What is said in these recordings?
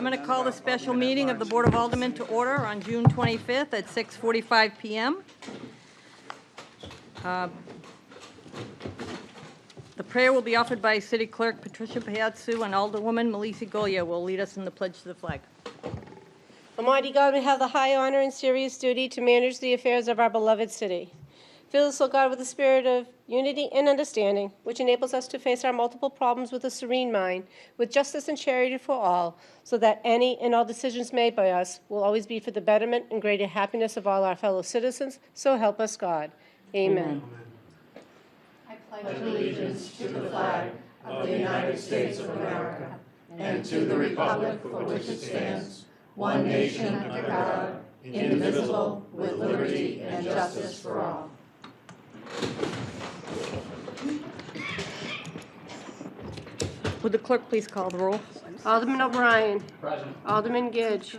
I'm going to call the special meeting of the Board of Aldermen to order on June 25th at 6:45 p.m. The prayer will be offered by City Clerk Patricia Payatsu, and Alderwoman Melissa Goya will lead us in the pledge to the flag. Almighty God, we have the high honor and serious duty to manage the affairs of our beloved city. Fill us, O God, with a spirit of unity and understanding, which enables us to face our multiple problems with a serene mind, with justice and charity for all, so that any and all decisions made by us will always be for the betterment and greater happiness of all our fellow citizens. So help us, God. Amen. I pledge allegiance to the flag of the United States of America and to the republic for which it stands, one nation under God, indivisible, with liberty and justice for all. Would the clerk please call the roll? Alderman O'Brien. Present. Alderman Gidge.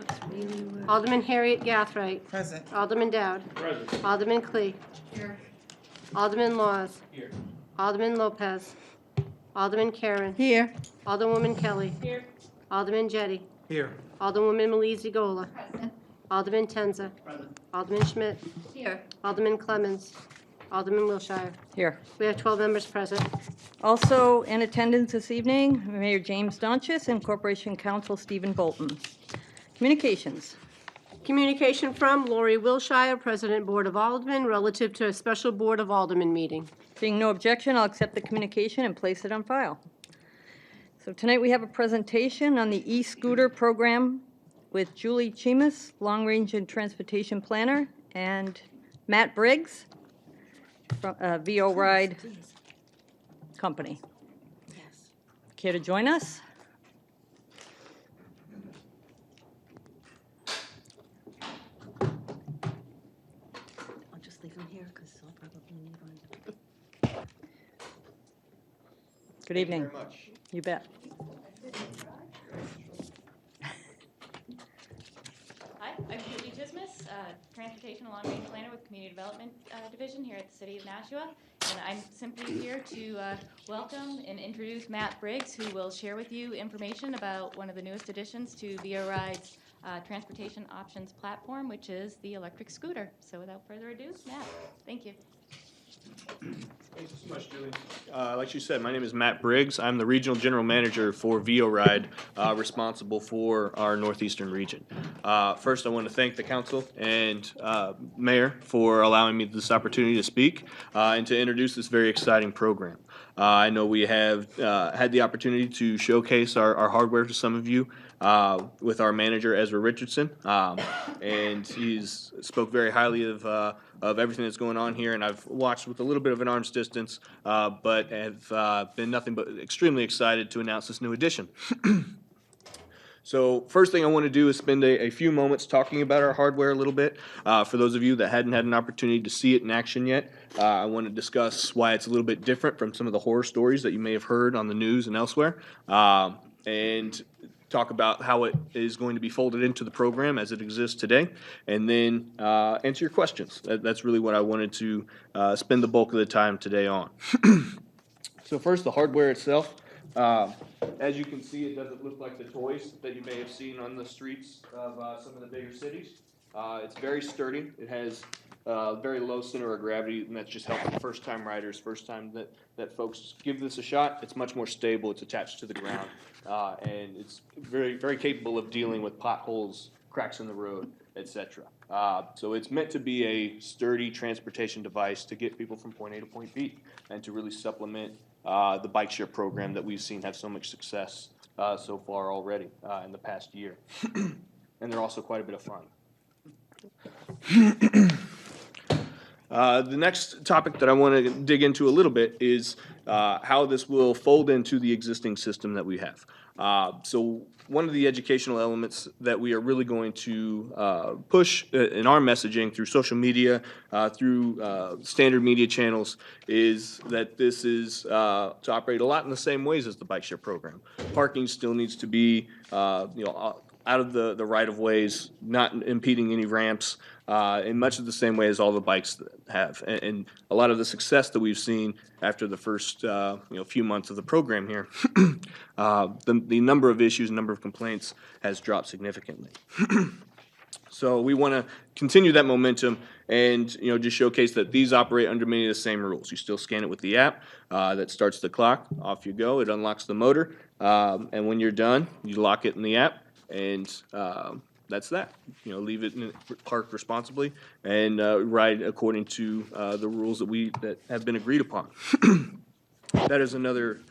Alderman Harriet Gathright. Present. Alderman Dowd. Present. Alderman Clee. Here. Alderman Laws. Here. Alderman Lopez. Alderman Karen. Here. Alderwoman Kelly. Here. Alderman Jettie. Here. Alderwoman Melissa Gola. Present. Alderman Tenza. Present. Alderman Schmidt. Here. Alderman Clemmons. Alderman Wilshire. Here. We have 12 members present. Also in attendance this evening, Mayor James Donchis and Corporation Counsel Stephen Bolton. Communications. Communication from Lori Wilshire, President Board of Aldermen, relative to a special Board of Aldermen meeting. Being no objection, I'll accept the communication and place it on file. So tonight we have a presentation on the e-scooter program with Julie Chemus, Long Range and Transportation Planner, and Matt Briggs from VO Ride Company. Care to join us? I'll just leave them here because I'll probably need one. Good evening. Thank you very much. You bet. Hi, I'm Julie Chismus, Transportation and Long Range Planner with Community Development Division here at the City of Nashua. And I'm simply here to welcome and introduce Matt Briggs, who will share with you information about one of the newest additions to VO Ride's transportation options platform, which is the electric scooter. So without further ado, Matt, thank you. Thanks so much, Julie. Like you said, my name is Matt Briggs. I'm the Regional General Manager for VO Ride, responsible for our Northeastern region. First, I want to thank the Council and Mayor for allowing me this opportunity to speak and to introduce this very exciting program. I know we have had the opportunity to showcase our hardware to some of you with our manager, Ezra Richardson, and he's spoke very highly of everything that's going on here, and I've watched with a little bit of an arm's distance, but have been nothing but extremely excited to announce this new addition. So first thing I want to do is spend a few moments talking about our hardware a little bit. For those of you that hadn't had an opportunity to see it in action yet, I want to discuss why it's a little bit different from some of the horror stories that you may have heard on the news and elsewhere, and talk about how it is going to be folded into the program as it exists today, and then answer your questions. That's really what I wanted to spend the bulk of the time today on. So first, the hardware itself. As you can see, it doesn't look like the toys that you may have seen on the streets of some of the bigger cities. It's very sturdy. It has very low center of gravity, and that's just helping first-time riders, first time that folks give this a shot. It's much more stable. It's attached to the ground, and it's very, very capable of dealing with potholes, cracks in the road, etc. So it's meant to be a sturdy transportation device to get people from point A to point B, and to really supplement the bike share program that we've seen have so much success so far already in the past year. And they're also quite a bit of fun. The next topic that I want to dig into a little bit is how this will fold into the existing system that we have. So one of the educational elements that we are really going to push in our messaging through social media, through standard media channels, is that this is to operate a lot in the same ways as the bike share program. Parking still needs to be out of the right-of-ways, not impeding any ramps, in much of the same way as all the bikes have. And a lot of the success that we've seen after the first few months of the program here, the number of issues, number of complaints has dropped significantly. So we want to continue that momentum and, just showcase that these operate under many of the same rules. You still scan it with the app that starts the clock, off you go, it unlocks the motor, and when you're done, you lock it in the app, and that's that. Leave it parked responsibly and ride according to the rules that have been agreed upon. That is another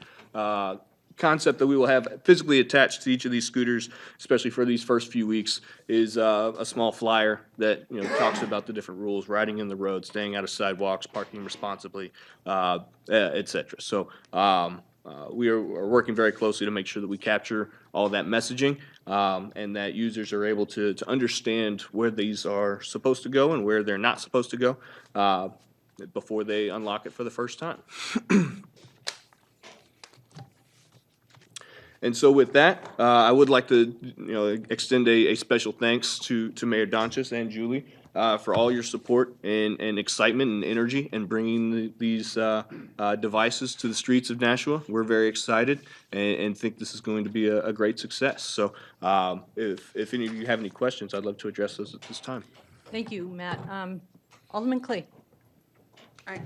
concept that we will have physically attached to each of these scooters, especially for these first few weeks, is a small flyer that talks about the different rules: riding in the road, staying out of sidewalks, parking responsibly, etc. So we are working very closely to make sure that we capture all that messaging, and that users are able to understand where these are supposed to go and where they're not supposed to go before they unlock it for the first time. And so with that, I would like to extend a special thanks to Mayor Donchis and Julie for all your support and excitement and energy in bringing these devices to the streets of Nashua. We're very excited and think this is going to be a great success. So if any of you have any questions, I'd love to address those at this time. Thank you, Matt. Alderman Clay.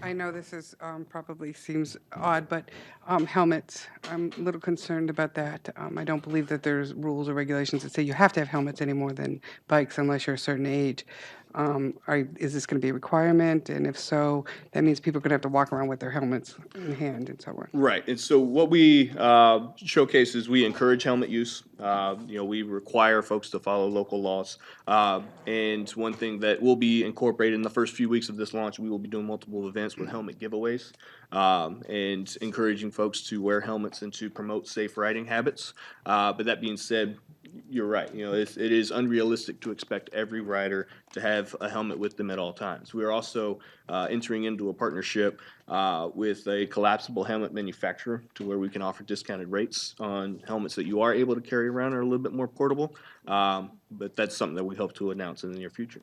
I know this is probably seems odd, but helmets, I'm a little concerned about that. I don't believe that there's rules or regulations that say you have to have helmets any more than bikes unless you're a certain age. Is this going to be a requirement? And if so, that means people are going to have to walk around with their helmets in hand and so on. Right, and so what we showcase is we encourage helmet use. We require folks to follow local laws. And one thing that will be incorporated in the first few weeks of this launch, we will be doing multiple events with helmet giveaways and encouraging folks to wear helmets and to promote safe riding habits. But that being said, you're right. It is unrealistic to expect every rider to have a helmet with them at all times. We are also entering into a partnership with a collapsible helmet manufacturer to where we can offer discounted rates on helmets that you are able to carry around and are a little bit more portable. But that's something that we hope to announce in the near future.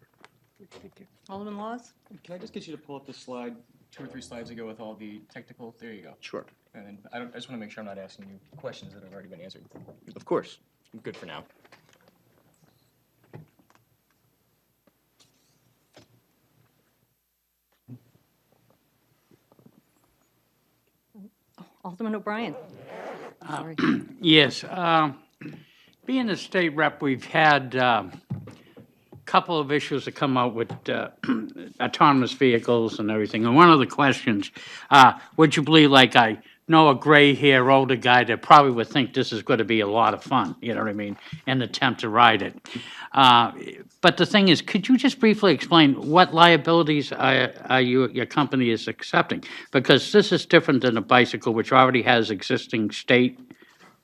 Alderman Laws. Can I just get you to pull up the slide 2 or 3 slides ago with all the technical? There you go. Sure. And then I just want to make sure I'm not asking you questions that have already been answered. Of course. I'm good for now. Alderman O'Brien. Sorry. Yes. Being a state rep, we've had a couple of issues that come out with autonomous vehicles and everything. And one of the questions, would you believe, like I know a gray-haired older guy that probably would think this is going to be a lot of fun, you know what I mean, and attempt to ride it. But the thing is, could you just briefly explain what liabilities your company is accepting? Because this is different than a bicycle, which already has existing state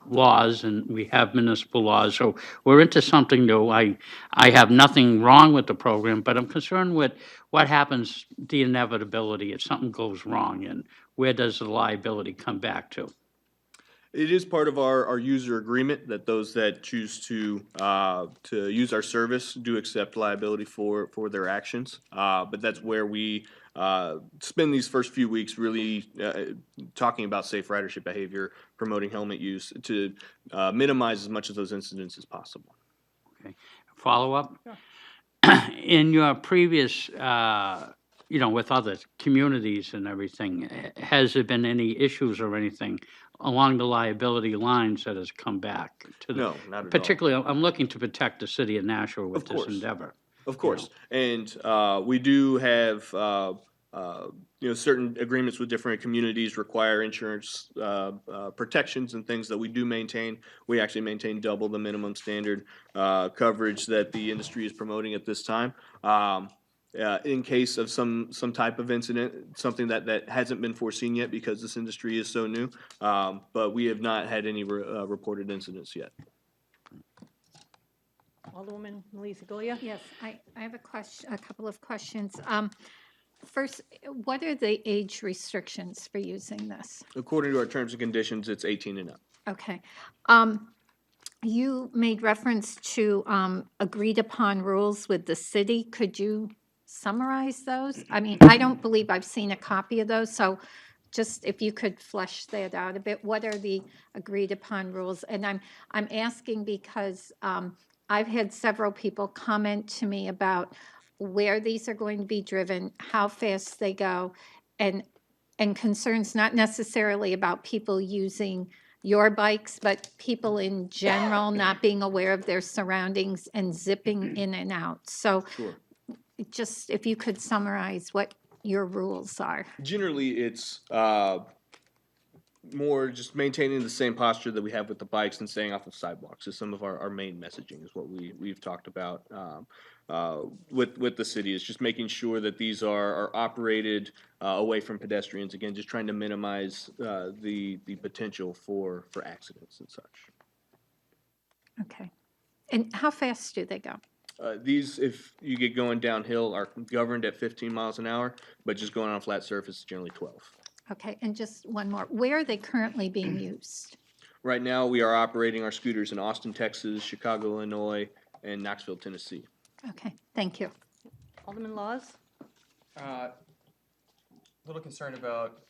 laws, and we have municipal laws. So we're into something new. I have nothing wrong with the program, but I'm concerned with what happens, the inevitability if something goes wrong, and where does the liability come back to? It is part of our user agreement that those that choose to use our service do accept liability for their actions. But that's where we spend these first few weeks really talking about safe ridership behavior, promoting helmet use to minimize as much of those incidents as possible. Okay. Follow-up? Sure. In your previous, with other communities and everything, has there been any issues or anything along the liability lines that has come back to the? No, not at all. Particularly, I'm looking to protect the city of Nashua with this endeavor. Of course, and we do have certain agreements with different communities require insurance protections and things that we do maintain. We actually maintain double the minimum standard coverage that the industry is promoting at this time. In case of some type of incident, something that hasn't been foreseen yet because this industry is so new, but we have not had any reported incidents yet. Alderwoman Melissa Golia. Yes, I have a couple of questions. First, what are the age restrictions for using this? According to our terms and conditions, it's 18 and up. Okay. You made reference to agreed upon rules with the city. Could you summarize those? I mean, I don't believe I've seen a copy of those, so just if you could flesh that out a bit. What are the agreed upon rules? And I'm asking because I've had several people comment to me about where these are going to be driven, how fast they go, and concerns not necessarily about people using your bikes, but people in general not being aware of their surroundings and zipping in and out. So Sure. just if you could summarize what your rules are. Generally, it's more just maintaining the same posture that we have with the bikes and staying off of sidewalks is some of our main messaging is what we've talked about with the city is just making sure that these are operated away from pedestrians. Again, just trying to minimize the potential for accidents and such. Okay. And how fast do they go? These, if you get going downhill, are governed at 15 miles an hour, but just going on a flat surface is generally 12. Okay, and just one more. Where are they currently being used? Right now, we are operating our scooters in Austin, Texas, Chicago, Illinois, and Knoxville, Tennessee. Okay, thank you. Alderman Laws? Little concerned about,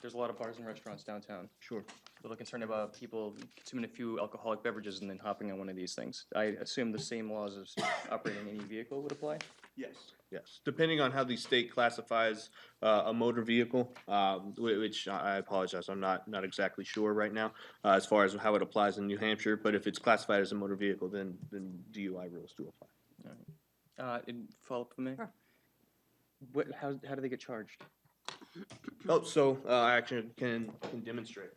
there's a lot of bars and restaurants downtown. Sure. Little concerned about people consuming a few alcoholic beverages and then hopping on one of these things. I assume the same laws as operating any vehicle would apply? Yes. Yes. Depending on how the state classifies a motor vehicle, which I apologize, I'm not exactly sure right now as far as how it applies in New Hampshire. But if it's classified as a motor vehicle, then DUI rules do apply. All right. And follow up for me? Sure. How do they get charged? Oh, so I actually can demonstrate.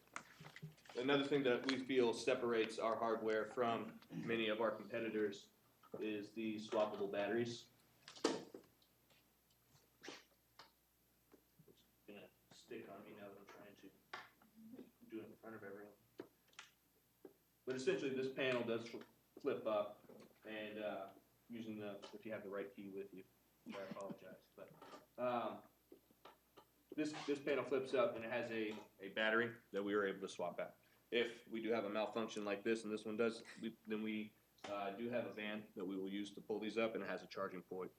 Another thing that we feel separates our hardware from many of our competitors is the swappable batteries. It's gonna stick on me now that I'm trying to do it in front of everyone. But essentially, this panel does flip up, and using if you have the right key with you, I apologize, but this panel flips up and it has a battery that we were able to swap out. If we do have a malfunction like this, and this one does, then we do have a van that we will use to pull these up, and it has a charging port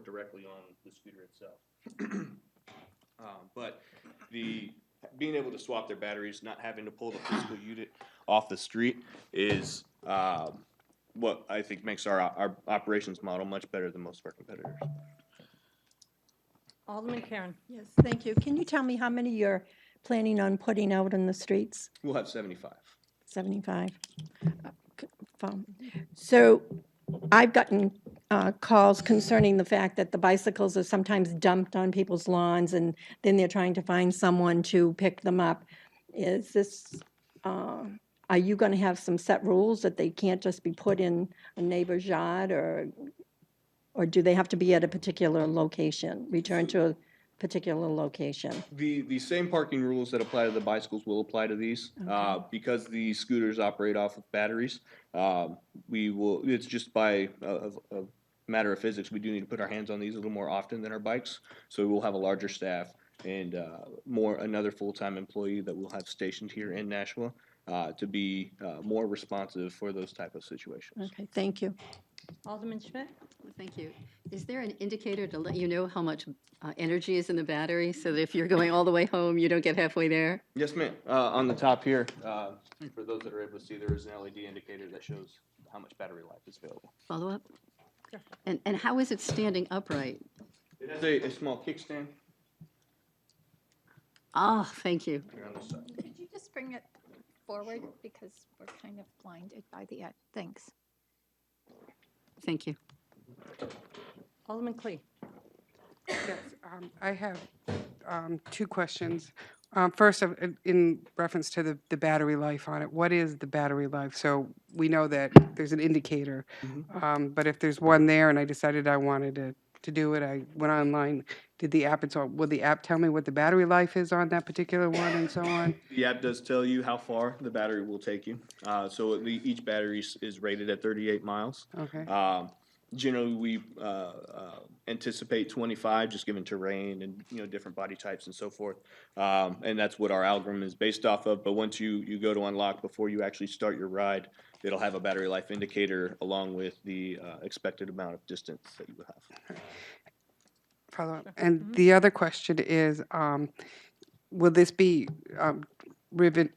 directly on the scooter itself. But being able to swap their batteries, not having to pull the physical unit off the street is what I think makes our operations model much better than most of our competitors. Alderman Karen? Yes, thank you. Can you tell me how many you're planning on putting out in the streets? We'll have 75. 75. So I've gotten calls concerning the fact that the bicycles are sometimes dumped on people's lawns, and then they're trying to find someone to pick them up. Is this, are you going to have some set rules that they can't just be put in a neighbor's yard, or do they have to be at a particular location, return to a particular location? The same parking rules that apply to the bicycles will apply to these. Because the scooters operate off of batteries, it's just by a matter of physics, we do need to put our hands on these a little more often than our bikes. So we'll have a larger staff and another full-time employee that we'll have stationed here in Nashua to be more responsive for those type of situations. Okay, thank you. Alderman Schmidt? Thank you. Is there an indicator to let you know how much energy is in the battery so that if you're going all the way home, you don't get halfway there? Yes, ma'am. On the top here, for those that are able to see, there is an LED indicator that shows how much battery life is available. Follow up? And how is it standing upright? It has a small kickstand Ah, thank you. here on this side. Could you just bring it forward because we're kind of blinded by the end? Thanks. Thank you. Alderman Clee? Yes, I have two questions. First, in reference to the battery life on it, what is the battery life? So we know that there's an indicator, but if there's one there and I decided I wanted to do it, I went online, did the app, will the app tell me what the battery life is on that particular one and so on? The app does tell you how far the battery will take you. So each battery is rated at 38 miles. Okay. Generally, we anticipate 25, just given terrain and, different body types and so forth. And that's what our algorithm is based off of. But once you go to unlock, before you actually start your ride, it'll have a battery life indicator along with the expected amount of distance that you would have. Follow up. And the other question is, will this be ridden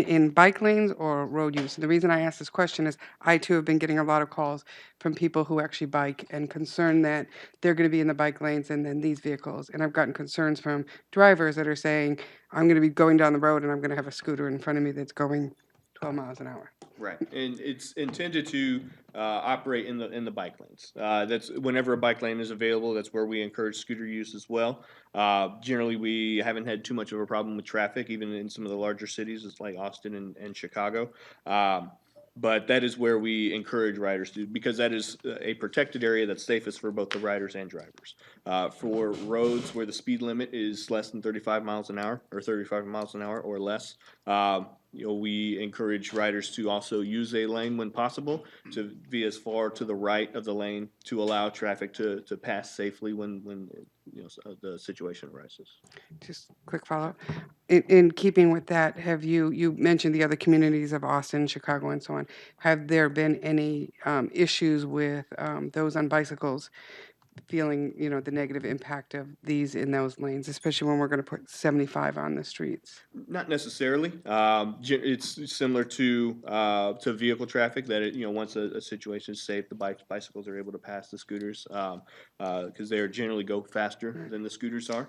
in bike lanes or road use? And the reason I ask this question is I too have been getting a lot of calls from people who actually bike and concerned that they're going to be in the bike lanes and then these vehicles. And I've gotten concerns from drivers that are saying, I'm going to be going down the road and I'm going to have a scooter in front of me that's going 12 miles an hour. Right, and it's intended to operate in the bike lanes. That's whenever a bike lane is available, that's where we encourage scooter use as well. Generally, we haven't had too much of a problem with traffic, even in some of the larger cities, like Austin and Chicago. But that is where we encourage riders to, because that is a protected area that's safest for both the riders and drivers. For roads where the speed limit is less than 35 miles an hour or 35 miles an hour or less, we encourage riders to also use a lane when possible, to be as far to the right of the lane to allow traffic to pass safely when the situation arises. Just quick follow-up. In keeping with that, have you mentioned the other communities of Austin, Chicago, and so on. Have there been any issues with those on bicycles feeling, the negative impact of these in those lanes, especially when we're going to put 75 on the streets? Not necessarily. It's similar to vehicle traffic that once a situation is safe, the bicycles are able to pass the scooters because they generally go faster than the scooters are.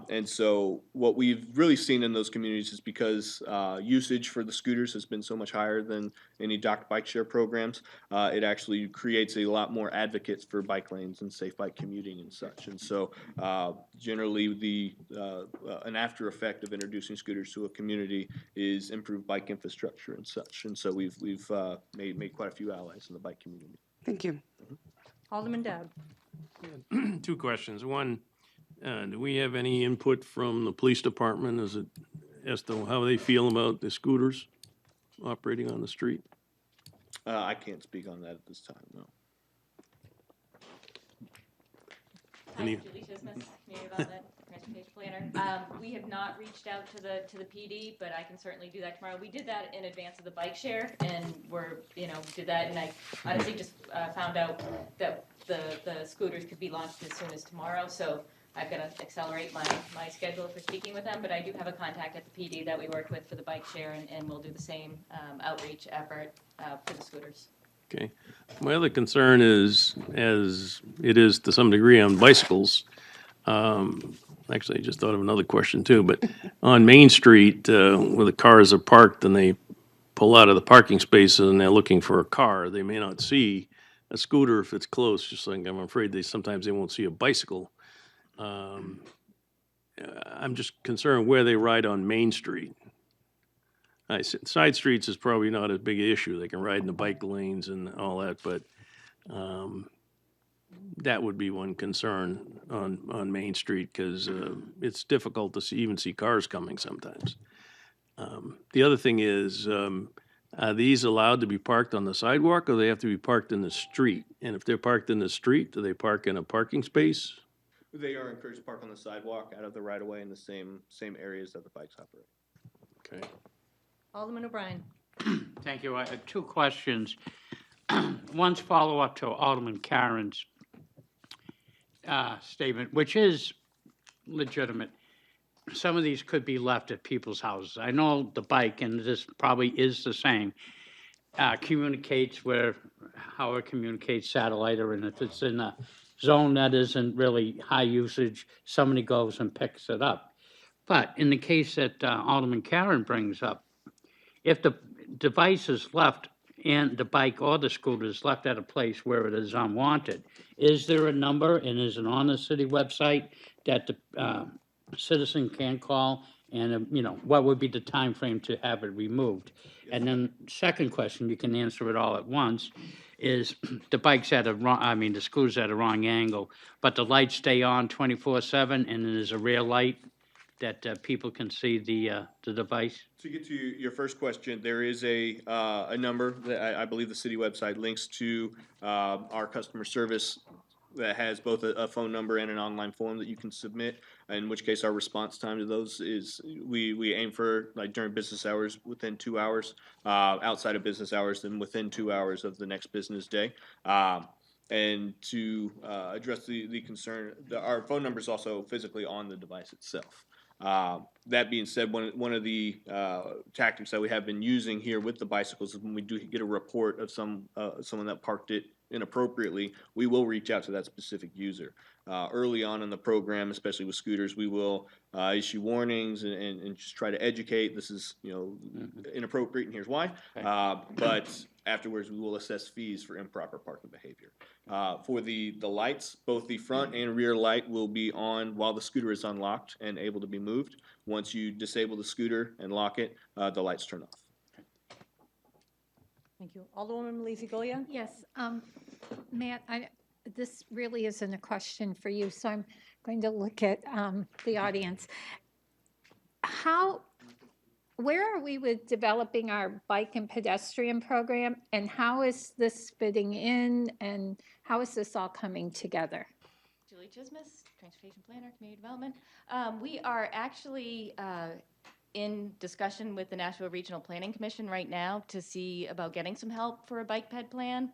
And so what we've really seen in those communities is because usage for the scooters has been so much higher than any docked bike share programs, it actually creates a lot more advocates for bike lanes and safe bike commuting and such. And so generally an after effect of introducing scooters to a community is improved bike infrastructure and such. And so we've made quite a few allies in the bike community. Thank you. Alderman Dowd. Two questions. One, do we have any input from the police department as to how they feel about the scooters operating on the street? I can't speak on that at this time, no. Hi, Julie Chismus, Community Development, Transportation Planner. We have not reached out to the PD, but I can certainly do that tomorrow. We did that in advance of the bike share, and did that, and I honestly just found out that the scooters could be launched as soon as tomorrow, so I've got to accelerate my schedule for speaking with them, but I do have a contact at the PD that we worked with for the bike share, and we'll do the same outreach effort for the scooters. Okay. My other concern is, as it is to some degree on bicycles, actually, I just thought of another question too, but on Main Street, where the cars are parked and they pull out of the parking spaces and they're looking for a car, they may not see a scooter if it's close, just like I'm afraid sometimes they won't see a bicycle. I'm just concerned where they ride on Main Street. Side streets is probably not a big issue. They can ride in the bike lanes and all that, but that would be one concern on Main Street because it's difficult to even see cars coming sometimes. The other thing is, are these allowed to be parked on the sidewalk or they have to be parked in the street? And if they're parked in the street, do they park in a parking space? They are encouraged to park on the sidewalk out of the right of way in the same areas that the bikes operate. Okay. Alderman O'Brien. Thank you. I have two questions. One's follow-up to Alderman Karen's statement, which is legitimate. Some of these could be left at people's houses. I know the bike, and this probably is the same, communicates how it communicates satellite, or if it's in a zone that isn't really high usage, somebody goes and picks it up. But in the case that Alderman Karen brings up, if the device is left and the bike or the scooter is left at a place where it is unwanted, is there a number, and is it on the city website, that the citizen can call, and what would be the time frame to have it removed? And then second question, you can answer it all at once, is the bike's at the scooter's at a wrong angle, but the lights stay on 24/7 and there's a rear light that people can see the device? To get to your first question, there is a number that I believe the city website links to our customer service that has both a phone number and an online form that you can submit, in which case our response time to those is, we aim for, like, during business hours, within 2 hours, outside of business hours, then within 2 hours of the next business day. And to address the concern, our phone number is also physically on the device itself. That being said, one of the tactics that we have been using here with the bicycles is when we do get a report of someone that parked it inappropriately, we will reach out to that specific user. Early on in the program, especially with scooters, we will issue warnings and just try to educate. This is, inappropriate, and here's why. But afterwards, we will assess fees for improper parking behavior. For the lights, both the front and rear light will be on while the scooter is unlocked and able to be moved. Once you disable the scooter and lock it, the lights turn off. Thank you. Alderwoman Malizia-Goya? Yes, Matt, this really isn't a question for you, so I'm going to look at the audience. Where are we with developing our bike and pedestrian program, and how is this fitting in, and how is this all coming together? Julie Chismis, Transportation Planner, Community Development. We are actually in discussion with the Nashua Regional Planning Commission right now to see about getting some help for a bike ped plan.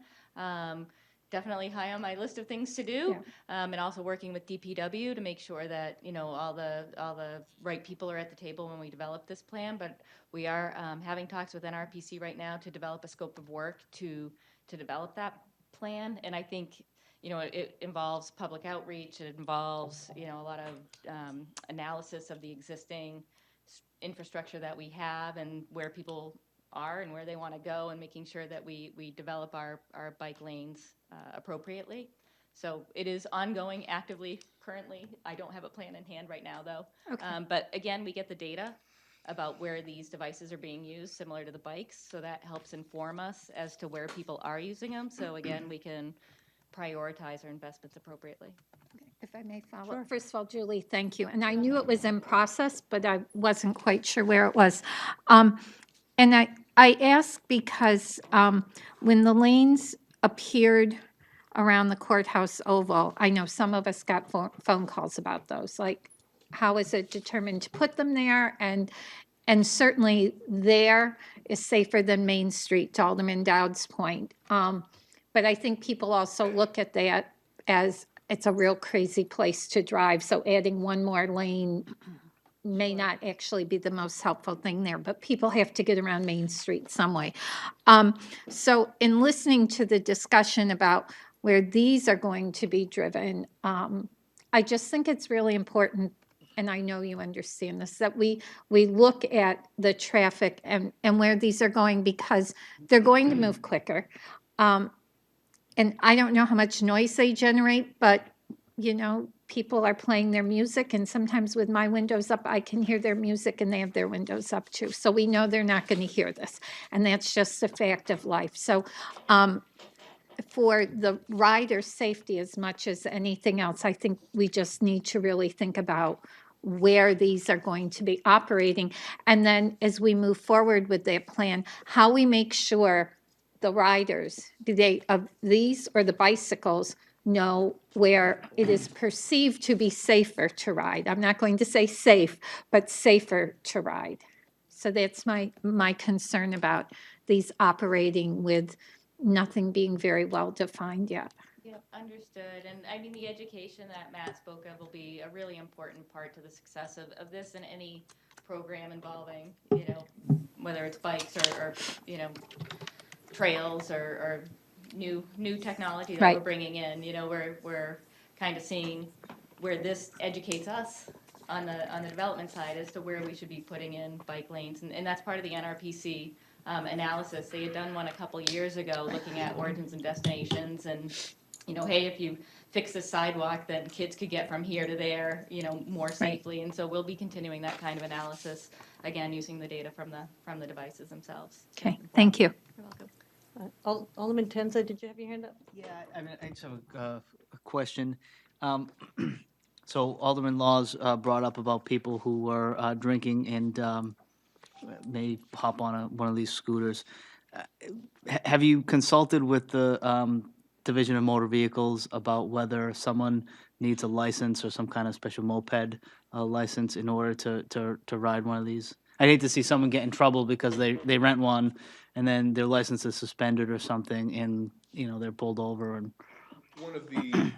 Definitely high on my list of things to do, and also working with DPW to make sure that all the right people are at the table when we develop this plan. But we are having talks with NRPC right now to develop a scope of work to develop that plan, and I think it involves public outreach. It involves a lot of analysis of the existing infrastructure that we have and where people are and where they want to go, and making sure that we develop our bike lanes appropriately. So it is ongoing actively currently. I don't have a plan in hand right now, though. Okay. But again, we get the data about where these devices are being used, similar to the bikes, so that helps inform us as to where people are using them. So again, we can prioritize our investments appropriately. If I may follow. Sure. First of all, Julie, thank you. And I knew it was in process, but I wasn't quite sure where it was. And I ask because when the lanes appeared around the courthouse oval, I know some of us got phone calls about those. Like, how is it determined to put them there? And certainly there is safer than Main Street, to Alderman Dowd's point. But I think people also look at that as it's a real crazy place to drive. So adding one more lane may not actually be the most helpful thing there, but people have to get around Main Street some way. So in listening to the discussion about where these are going to be driven, I just think it's really important, and I know you understand this, that we look at the traffic and where these are going, because they're going to move quicker. And I don't know how much noise they generate, but, people are playing their music, and sometimes with my windows up, I can hear their music, and they have their windows up too. So we know they're not going to hear this, and that's just a fact of life. So for the rider's safety as much as anything else, I think we just need to really think about where these are going to be operating. And then as we move forward with their plan, how we make sure the riders, be they of these or the bicycles, know where it is perceived to be safer to ride. I'm not going to say safe, but safer to ride. So that's my concern about these operating with nothing being very well defined yet. Yeah, understood. And I mean, the education that Matt spoke of will be a really important part to the success of this and any program involving, whether it's bikes or trails or new technology that Right. we're bringing in. We're kind of seeing where this educates us on the development side as to where we should be putting in bike lanes, and that's part of the NRPC analysis. They had done one a couple years ago looking at origins and destinations, and hey, if you fix the sidewalk, then kids could get from here to there, more safely. And so we'll be continuing that kind of analysis, again, using the data from the devices themselves. Okay, thank you. You're welcome. Alderman Tenza, did you have your hand up? Yeah, I mean, I just have a question. So Alderman Laws brought up about people who were drinking and may hop on one of these scooters. Have you consulted with the Division of Motor Vehicles about whether someone needs a license or some kind of special moped license in order to ride one of these? I'd hate to see someone get in trouble because they rent one and then their license is suspended or something and, they're pulled over and. One of the,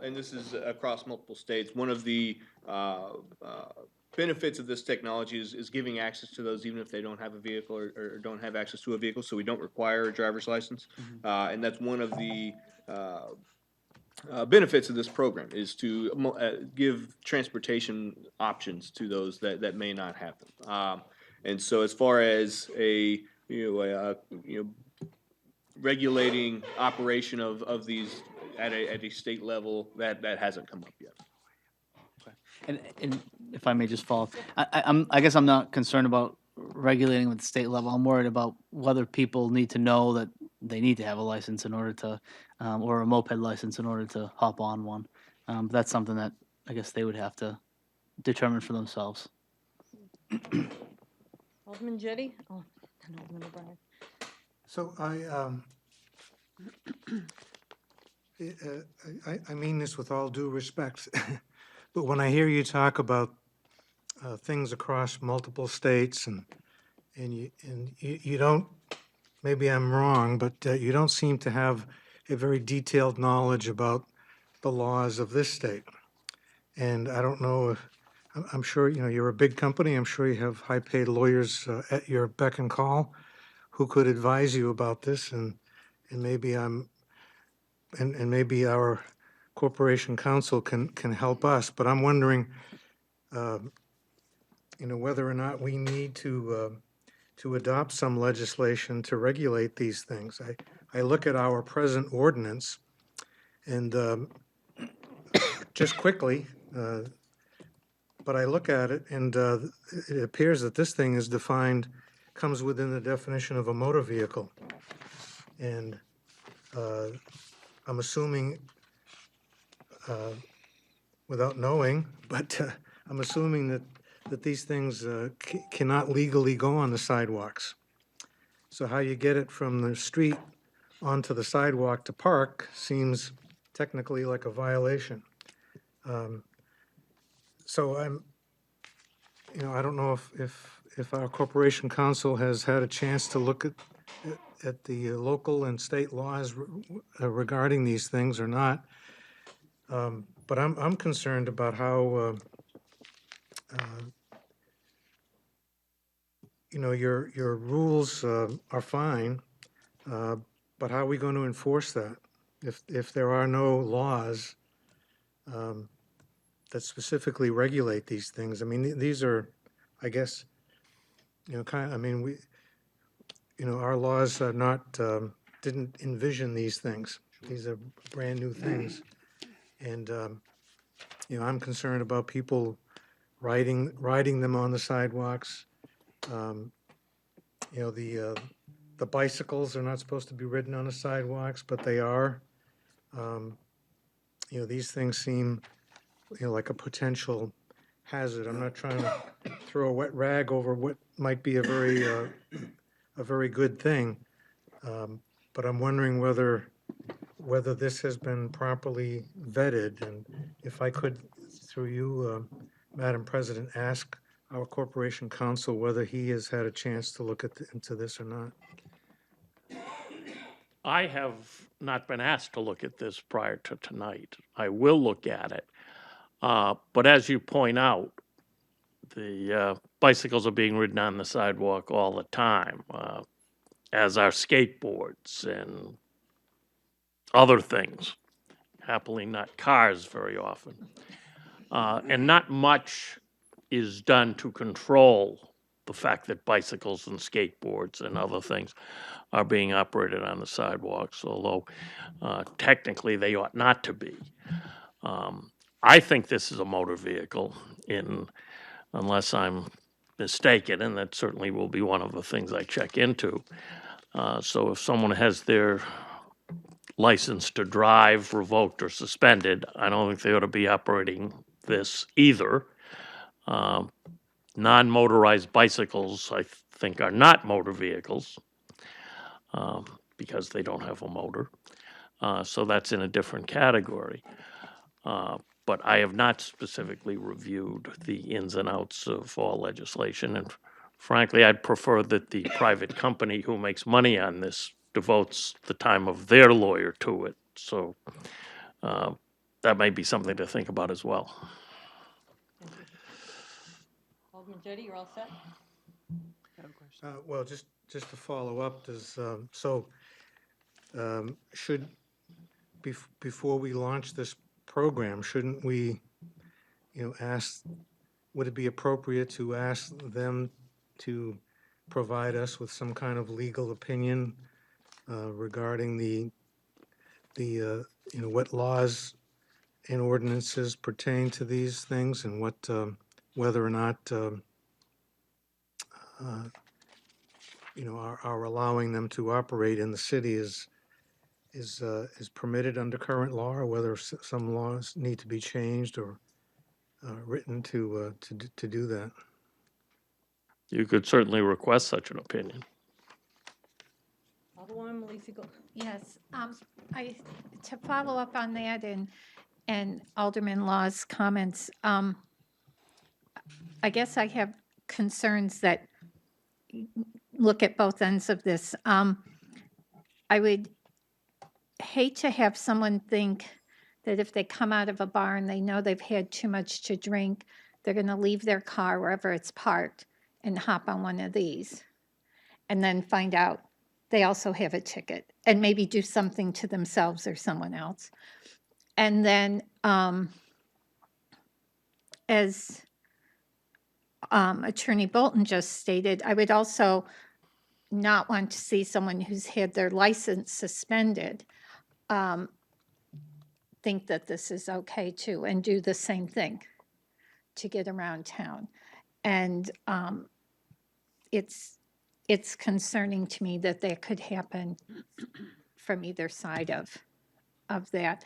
and this is across multiple states, one of the benefits of this technology is giving access to those even if they don't have a vehicle or don't have access to a vehicle, so we don't require a driver's license. And that's one of the benefits of this program, is to give transportation options to those that may not have them. And so as far as regulating operation of these at a state level, that hasn't come up yet. And if I may just follow, I guess I'm not concerned about regulating with the state level. I'm worried about whether people need to know that they need to have a license in order to, or a moped license in order to hop on one. That's something that I guess they would have to determine for themselves. Alderman Jettie? Oh, and Alderman O'Brien. So I mean this with all due respect, but when I hear you talk about things across multiple states and you don't, maybe I'm wrong, but you don't seem to have a very detailed knowledge about the laws of this state. And I don't know if, I'm sure, you're a big company. I'm sure you have high-paid lawyers at your beck and call who could advise you about this, and maybe maybe our corporation counsel can help us. But I'm wondering, whether or not we need to adopt some legislation to regulate these things. I look at our present ordinance, and just quickly, but I look at it, and it appears that this thing is defined, comes within the definition of a motor vehicle. And I'm assuming, without knowing, but I'm assuming that these things cannot legally go on the sidewalks. So how you get it from the street onto the sidewalk to park seems technically like a violation. So I don't know if our corporation counsel has had a chance to look at the local and state laws regarding these things or not. But I'm concerned about how your rules are fine, but how are we going to enforce that if there are no laws that specifically regulate these things? I mean, these are, I guess, our laws are not, didn't envision these things. These are brand new things. And, I'm concerned about people riding them on the sidewalks. The bicycles are not supposed to be ridden on the sidewalks, but they are. These things seem, like a potential hazard. I'm not trying to throw a wet rag over what might be a very good thing, but I'm wondering whether this has been properly vetted. And if I could, through you, Madam President, ask our corporation counsel whether he has had a chance to look into this or not. I have not been asked to look at this prior to tonight. I will look at it. But as you point out, the bicycles are being ridden on the sidewalk all the time, as are skateboards and other things. Happily not cars very often. And not much is done to control the fact that bicycles and skateboards and other things are being operated on the sidewalks, although technically they ought not to be. I think this is a motor vehicle, unless I'm mistaken, and that certainly will be one of the things I check into. So if someone has their license to drive revoked or suspended, I don't think they ought to be operating this either. Non-motorized bicycles, I think, are not motor vehicles because they don't have a motor. So that's in a different category. But I have not specifically reviewed the ins and outs of all legislation. And frankly, I'd prefer that the private company who makes money on this devotes the time of their lawyer to it. So that might be something to think about as well. Alderman Jettie, you're all set? Well, just to follow up, should, before we launch this program, shouldn't we, ask, would it be appropriate to ask them to provide us with some kind of legal opinion regarding what laws and ordinances pertain to these things, and what, whether or not, our allowing them to operate in the city is permitted under current law, or whether some laws need to be changed or written to do that. You could certainly request such an opinion. Alderwoman Melisi, go. Yes, to follow up on that and Alderman Law's comments, I guess I have concerns that look at both ends of this. I would hate to have someone think that if they come out of a bar and they know they've had too much to drink, they're going to leave their car wherever it's parked and hop on one of these and then find out they also have a ticket and maybe do something to themselves or someone else. And then as Attorney Bolton just stated, I would also not want to see someone who's had their license suspended think that this is okay too and do the same thing to get around town. And it's concerning to me that that could happen from either side of that.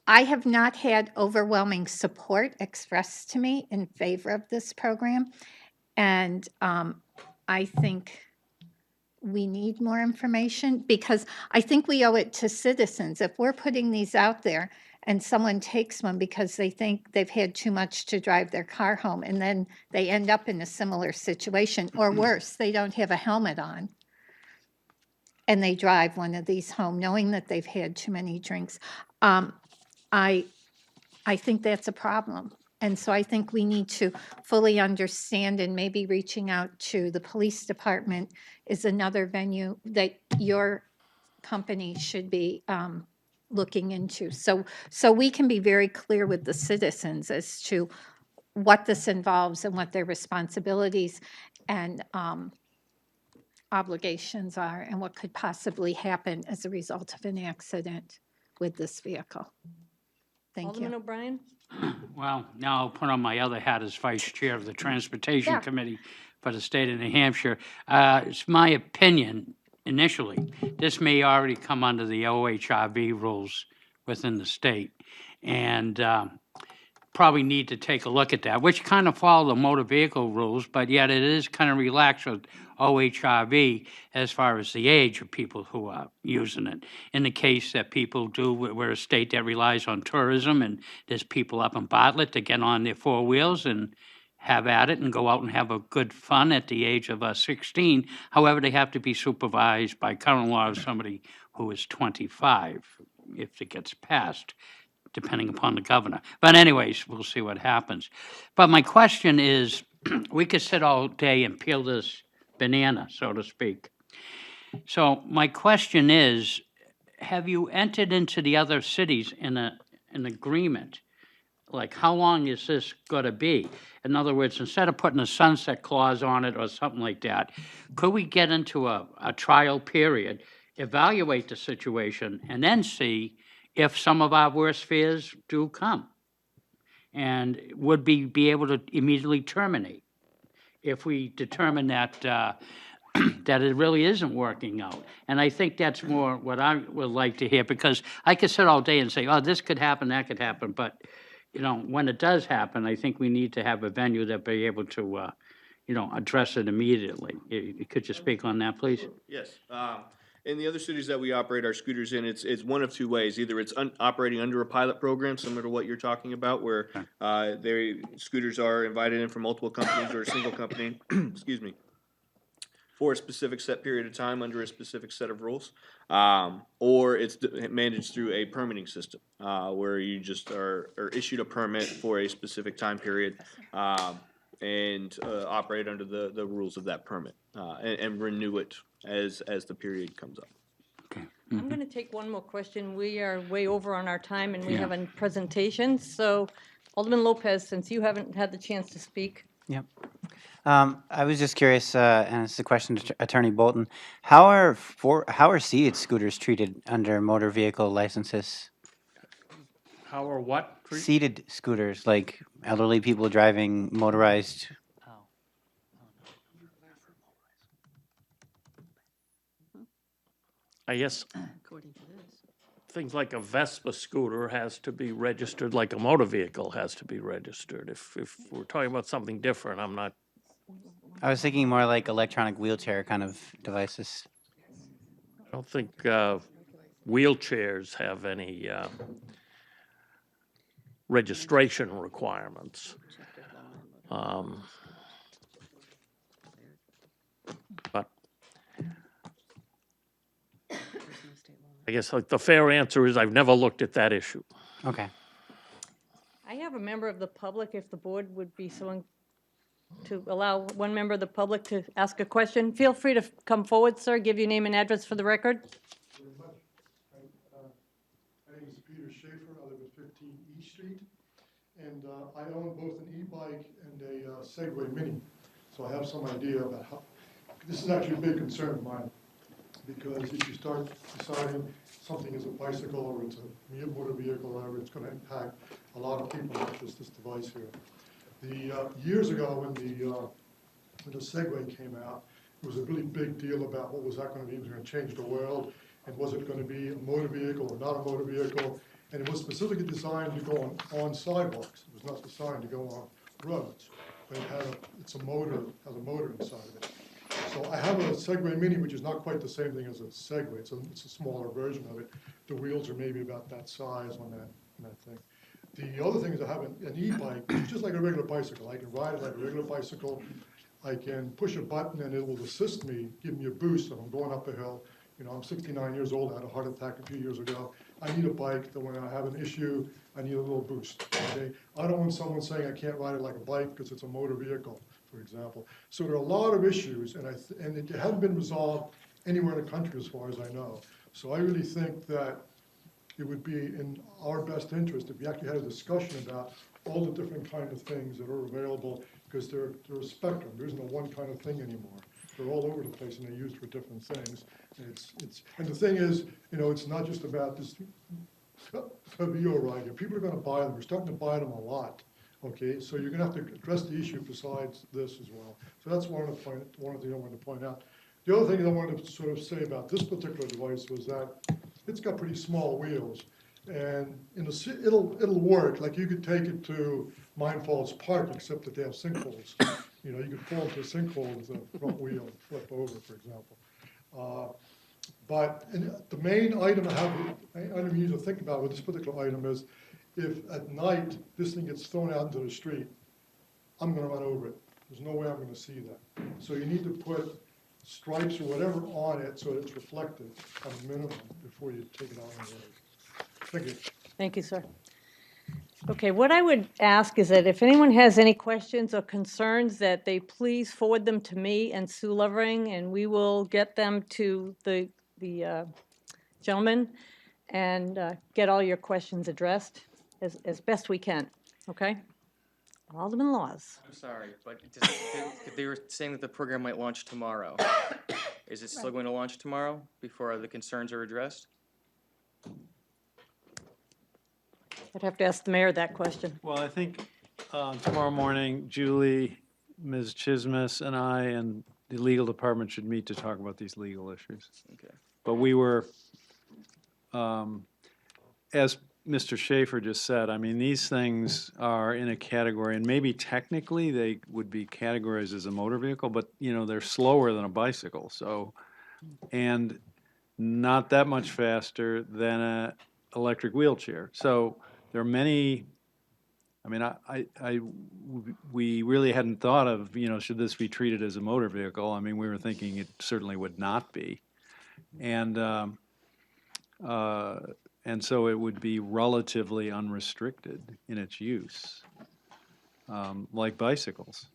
I have not had overwhelming support expressed to me in favor of this program, and I think we need more information because I think we owe it to citizens. If we're putting these out there and someone takes one because they think they've had too much to drive their car home and then they end up in a similar situation, or worse, they don't have a helmet on and they drive one of these home knowing that they've had too many drinks, I think that's a problem. And so I think we need to fully understand, and maybe reaching out to the police department is another venue that your company should be looking into. So we can be very clear with the citizens as to what this involves and what their responsibilities and obligations are and what could possibly happen as a result of an accident with this vehicle. Thank Alderman you. O'Brien? Well, now I'll put on my other hat as vice chair of the Transportation Yeah. Committee for the state of New Hampshire. It's my opinion, initially, this may already come under the OHRV rules within the state. And probably need to take a look at that, which kind of follow the motor vehicle rules, but yet it is kind of relaxed with OHRV as far as the age of people who are using it. In the case that people do, we're a state that relies on tourism, and there's people up in Bartlett that get on their four wheels and have at it and go out and have a good fun at the age of 16. However, they have to be supervised by current law of somebody who is 25 if it gets passed, depending upon the governor. But anyways, we'll see what happens. But my question is, we could sit all day and peel this banana, so to speak. So my question is, have you entered into the other cities in an agreement? Like, how long is this going to be? In other words, instead of putting a sunset clause on it or something like that, could we get into a trial period, evaluate the situation, and then see if some of our worst fears do come? And would be able to immediately terminate if we determine that that it really isn't working out? And I think that's more what I would like to hear, because I could sit all day and say, oh, this could happen, that could happen, but you know, when it does happen, I think we need to have a venue that be able to, you know, address it immediately. Could you speak on that, please? Yes. In the other cities that we operate our scooters in, it's one of two ways. Either it's operating under a pilot program, similar to what you're talking about, where scooters are invited in from multiple companies or a single company, excuse me, for a specific set period of time under a specific set of rules, or it's managed through a permitting system, where you just are issued a permit for a specific time period, and operate under the rules of that permit, and renew it as the period comes up. I'm going to take one more question. We are way over on our time, and we Yeah. have a presentation. So Alderman Lopez, since you haven't had the chance to speak. Yep. I was just curious, and it's a question to Attorney Bolton. How are seated scooters treated under motor vehicle licenses? How or what? Seated scooters, like elderly people driving motorized. I guess things like a Vespa scooter has to be registered like a motor vehicle has to be registered. If we're talking about something different, I'm not. I was thinking more like electronic wheelchair kind of devices. I don't think wheelchairs have any registration requirements. But I guess like the fair answer is I've never looked at that issue. Okay. I have a member of the public, if the board would be so to allow one member of the public to ask a question. Feel free to come forward, sir. Give your name and address for the record. Very much. My name is Peter Schaefer. I live at 15 E Street, and I own both an e-bike and a Segway Mini. So I have some idea about how. This is actually a big concern of mine, because if you start deciding something is a bicycle or it's a motor vehicle or whatever, it's going to impact a lot of people, not just this device here. Years ago, when the Segway came out, it was a really big deal about what was that going to be. It was going to change the world, and was it going to be a motor vehicle or not a motor vehicle? And it was specifically designed to go on sidewalks. It was not designed to go on roads. But it's a motor, has a motor inside of it. So I have a Segway Mini, which is not quite the same thing as a Segway. It's a smaller version of it. The wheels are maybe about that size on that thing. The other thing is I have an e-bike, which is just like a regular bicycle. I can ride it like a regular bicycle. I can push a button and it will assist me, give me a boost if I'm going up a hill. You know, I'm 69 years old. I had a heart attack a few years ago. I need a bike that when I have an issue, I need a little boost. Okay? I don't want someone saying I can't ride it like a bike because it's a motor vehicle, for example. So there are a lot of issues, and it hasn't been resolved anywhere in the country as far as I know. So I really think that it would be in our best interest if we actually had a discussion about all the different kind of things that are available, because they're a spectrum. There isn't a one kind of thing anymore. They're all over the place and they're used for different things. And the thing is, you know, it's not just about this VO ride. People are going to buy them. We're starting to buy them a lot. Okay, so you're going to have to address the issue besides this as well. So that's one of the things I wanted to point out. The other thing I wanted to sort of say about this particular device was that it's got pretty small wheels, and it'll work. Like you could take it to Mine Falls Park, except that they have sinkholes. You know, you could fall into a sinkhole with a front wheel and flip over, for example. But the main item you need to think about with this particular item is, if at night this thing gets thrown out into the street, I'm going to run over it. There's no way I'm going to see that. So you need to put stripes or whatever on it so it's reflected at a minimum before you take it out on the road. Thank you. Thank you, sir. Okay, what I would ask is that if anyone has any questions or concerns, that they please forward them to me and Sue Lovering, and we will get them to the gentleman and get all your questions addressed as best we can, okay? Alderman Laws. I'm sorry, but they were saying that the program might launch tomorrow. Is it still going to launch tomorrow before the concerns are addressed? I'd have to ask the mayor that question. Well, I think tomorrow morning, Julie, Ms. Chismis, and I, and the legal department should meet to talk about these legal issues. Okay. But we were, as Mr. Schaefer just said, I mean, these things are in a category, and maybe technically they would be categorized as a motor vehicle, but, you know, they're slower than a bicycle, so, and not that much faster than a electric wheelchair. So there are many, I mean, we really hadn't thought of, you know, should this be treated as a motor vehicle? I mean, we were thinking it certainly would not be. And so it would be relatively unrestricted in its use, like bicycles.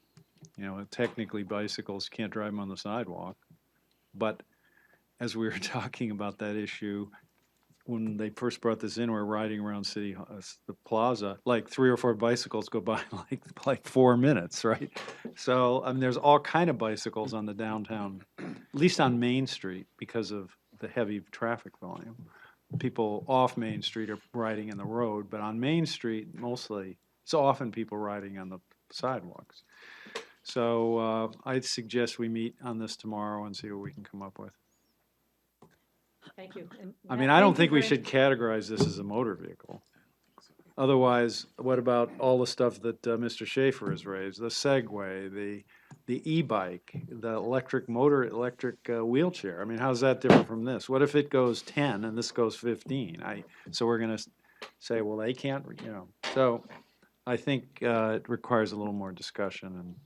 You know, technically bicycles can't drive them on the sidewalk, but as we were talking about that issue, when they first brought this in, we were riding around the plaza, like 3 or 4 bicycles go by in like 4 minutes, right? So, I mean, there's all kind of bicycles on the downtown, at least on Main Street, because of the heavy traffic volume. People off Main Street are riding in the road, but on Main Street, mostly, it's often people riding on the sidewalks. So I'd suggest we meet on this tomorrow and see what we can come up with. Thank you. And I Matt, mean, I don't thank you think we very- should categorize this as a motor vehicle. Otherwise, what about all the stuff that Mr. Schaefer has raised? The Segway, the e-bike, the electric wheelchair. I mean, how's that different from this? What if it goes 10 and this goes 15? So we're going to say, well, they can't, you know. So I think it requires a little more discussion,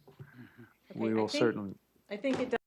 and we will certainly. I think it does.